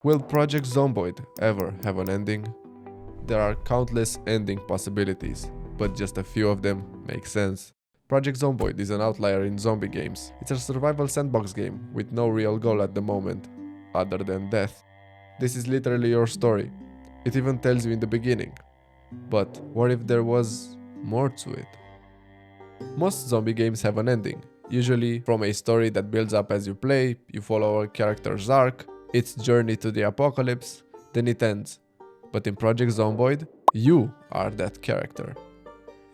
Will Project Zomboid ever have an ending? There are countless ending possibilities, but just a few of them make sense. Project Zomboid is an outlier in zombie games. It's a survival sandbox game with no real goal at the moment, other than death. This is literally your story. It even tells you in the beginning. But what if there was more to it? Most zombie games have an ending, usually from a story that builds up as you play, you follow a character's arc, its journey to the apocalypse, then it ends. But in Project Zomboid, you are that character.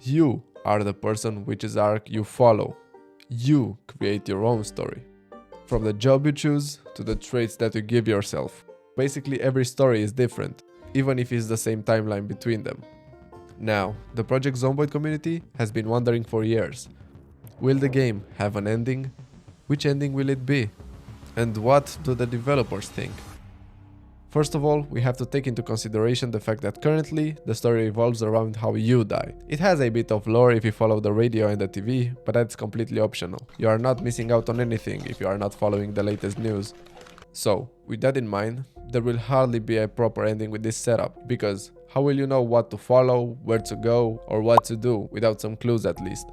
You are the person which's arc you follow. You create your own story. From the job you choose to the traits that you give yourself. Basically every story is different, even if it's the same timeline between them. Now, the Project Zomboid community has been wondering for years. Will the game have an ending? Which ending will it be? And what do the developers think? First of all, we have to take into consideration the fact that currently the story revolves around how you die. It has a bit of lore if you follow the radio and the TV, but that's completely optional. You are not missing out on anything if you are not following the latest news. So, with that in mind, there will hardly be a proper ending with this setup, because how will you know what to follow, where to go, or what to do without some clues at least?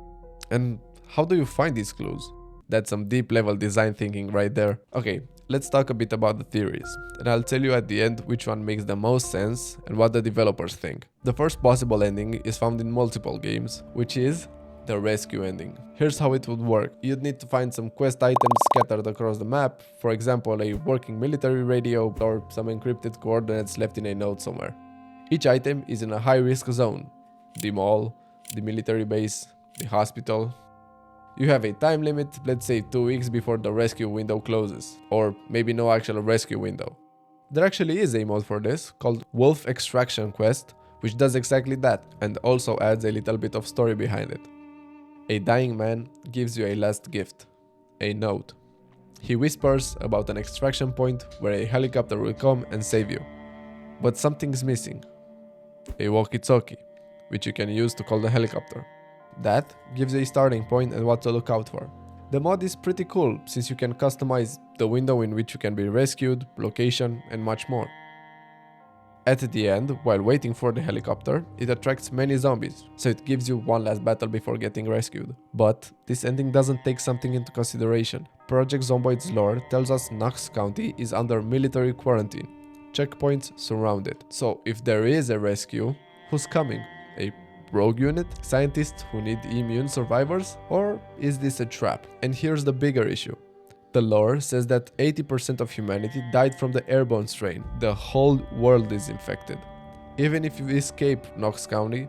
And how do you find these clues? That's some deep level design thinking right there. Okay, let's talk a bit about the theories, and I'll tell you at the end which one makes the most sense and what the developers think. The first possible ending is found in multiple games, which is the rescue ending. Here's how it would work. You'd need to find some quest items scattered across the map, for example a working military radio or some encrypted coordinates left in a note somewhere. Each item is in a high risk zone. The mall, the military base, the hospital. You have a time limit, let's say 2 weeks before the rescue window closes, or maybe no actual rescue window. There actually is a mod for this called Wolf Extraction Quest, which does exactly that and also adds a little bit of story behind it. A dying man gives you a last gift, a note. He whispers about an extraction point where a helicopter will come and save you. But something's missing. A walkie-talkie, which you can use to call the helicopter. That gives you a starting point and what to look out for. The mod is pretty cool since you can customize the window in which you can be rescued, location, and much more. At the end, while waiting for the helicopter, it attracts many zombies, so it gives you one last battle before getting rescued. But this ending doesn't take something into consideration. Project Zomboid's lore tells us Knox County is under military quarantine. Checkpoints surround it. So if there is a rescue, who's coming? A rogue unit? Scientists who need immune survivors? Or is this a trap? And here's the bigger issue. The lore says that 80% of humanity died from the airborne strain. The whole world is infected. Even if you escape Knox County,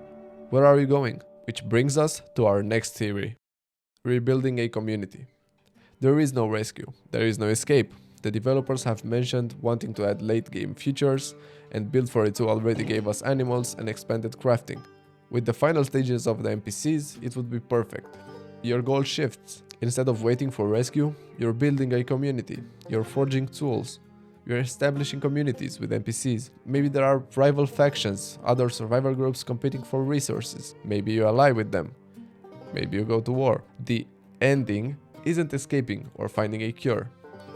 where are you going? Which brings us to our next theory. Rebuilding a community. There is no rescue. There is no escape. The developers have mentioned wanting to add late game features, and Build 42 already gave us animals and expanded crafting. With the final stages of the NPCs, it would be perfect. Your goal shifts. Instead of waiting for rescue, you're building a community, you're forging tools, you're establishing communities with NPCs. Maybe there are rival factions, other survivor groups competing for resources. Maybe you ally with them. Maybe you go to war. The ending isn't escaping or finding a cure.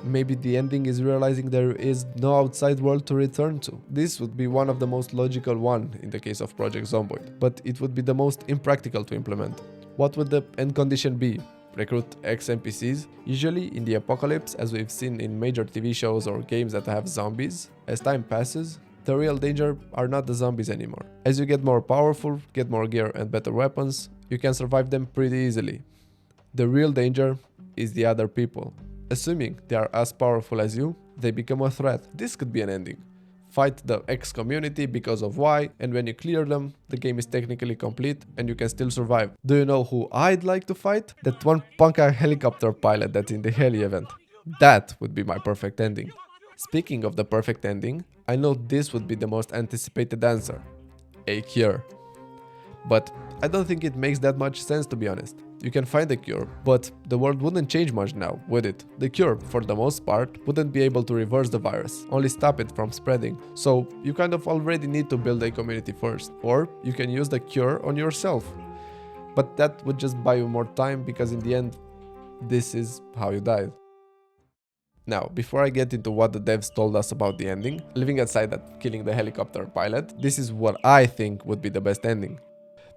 Maybe the ending is realizing there is no outside world to return to. This would be one of the most logical one in the case of Project Zomboid, but it would be the most impractical to implement. What would the end condition be? Recruit X NPCs? Usually in the apocalypse, as we've seen in major TV shows or games that have zombies, as time passes, the real danger are not the zombies anymore. As you get more powerful, get more gear and better weapons, you can survive them pretty easily. The real danger is the other people. Assuming they are as powerful as you, they become a threat. This could be an ending. Fight the X community because of Y, and when you clear them, the game is technically complete and you can still survive. Do you know who I'd like to fight? That one punk helicopter pilot that's in the heli event. That would be my perfect ending. Speaking of the perfect ending, I know this would be the most anticipated answer. A cure. But I don't think it makes that much sense, to be honest. You can find a cure, but the world wouldn't change much now, would it? The cure, for the most part, wouldn't be able to reverse the virus, only stop it from spreading. So you kind of already need to build a community first, or you can use the cure on yourself. But that would just buy you more time because in the end, this is how you died. Now, before I get into what the devs told us about the ending, leaving aside that killing the helicopter pilot, this is what I think would be the best ending.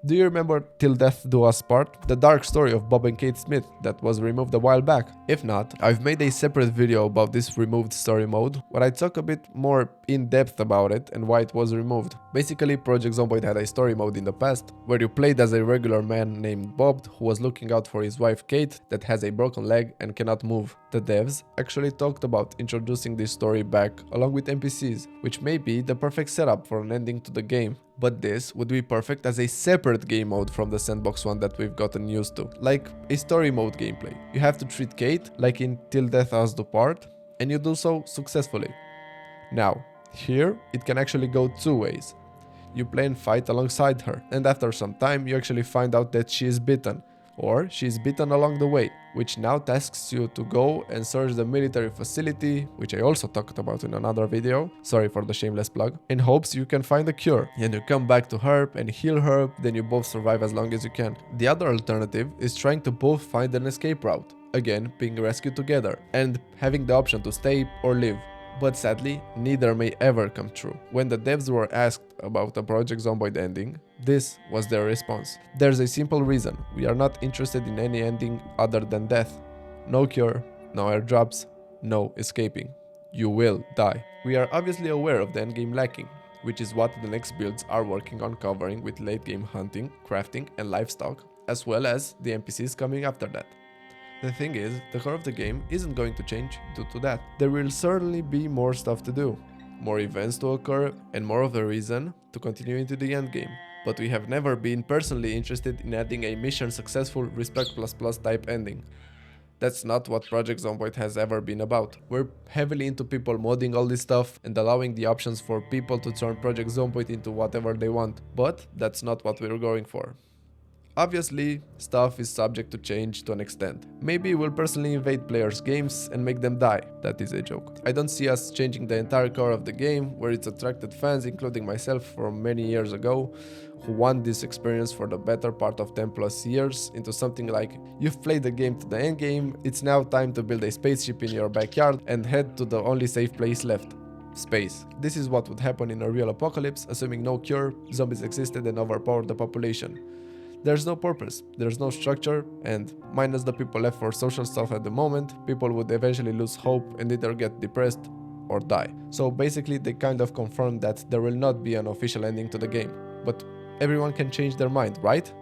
Do you remember Till Death Do Us Part? The dark story of Bob and Kate Smith that was removed a while back? If not, I've made a separate video about this removed story mode, where I talk a bit more in depth about it and why it was removed. Basically, Project Zomboid had a story mode in the past, where you played as a regular man named Bob who was looking out for his wife Kate that has a broken leg and cannot move. The devs actually talked about introducing this story back along with NPCs, which may be the perfect setup for an ending to the game. But this would be perfect as a separate game mode from the Sandbox one that we've gotten used to, like a story mode gameplay. You have to treat Kate like in Till Death Us Do Part, and you do so successfully. Now, here it can actually go two ways. You play and fight alongside her, and after some time you actually find out that she is bitten, or she is bitten along the way, which now tasks you to go and search the military facility, which I also talked about in another video, sorry for the shameless plug, in hopes you can find a cure. And you come back to her and heal her, then you both survive as long as you can. The other alternative is trying to both find an escape route, again being rescued together, and having the option to stay or leave. But sadly, neither may ever come true. When the devs were asked about the Project Zomboid ending, this was their response. There's a simple reason: we are not interested in any ending other than death. No cure, no airdrops, no escaping. You will die. We are obviously aware of the endgame lacking, which is what the next builds are working on covering with late game hunting, crafting and livestock, as well as the NPCs coming after that. The thing is, the core of the game isn't going to change due to that. There will certainly be more stuff to do, more events to occur, and more of a reason to continue into the endgame. But we have never been personally interested in adding a mission successful respect ++ type ending. That's not what Project Zomboid has ever been about. We're heavily into people modding all this stuff and allowing the options for people to turn Project Zomboid into whatever they want, but that's not what we're going for. Obviously, stuff is subject to change to an extent. Maybe we'll personally invade players' games and make them die. That is a joke. I don't see us changing the entire core of the game, where it's attracted fans, including myself from many years ago, who want this experience for the better part of 10+ years, into something like, you've played the game to the end game, it's now time to build a spaceship in your backyard and head to the only safe place left. Space. This is what would happen in a real apocalypse, assuming no cure, zombies existed and overpowered the population. There's no purpose, there's no structure, and minus the people left for social stuff at the moment, people would eventually lose hope and either get depressed or die. So basically they kind of confirmed that there will not be an official ending to the game. But everyone can change their mind, right?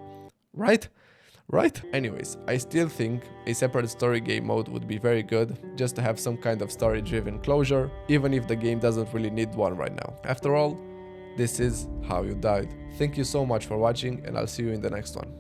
Right? Anyways, I still think a separate story game mode would be very good, just to have some kind of story-driven closure, even if the game doesn't really need one right now. After all, this is how you died. Thank you so much for watching, and I'll see you in the next one.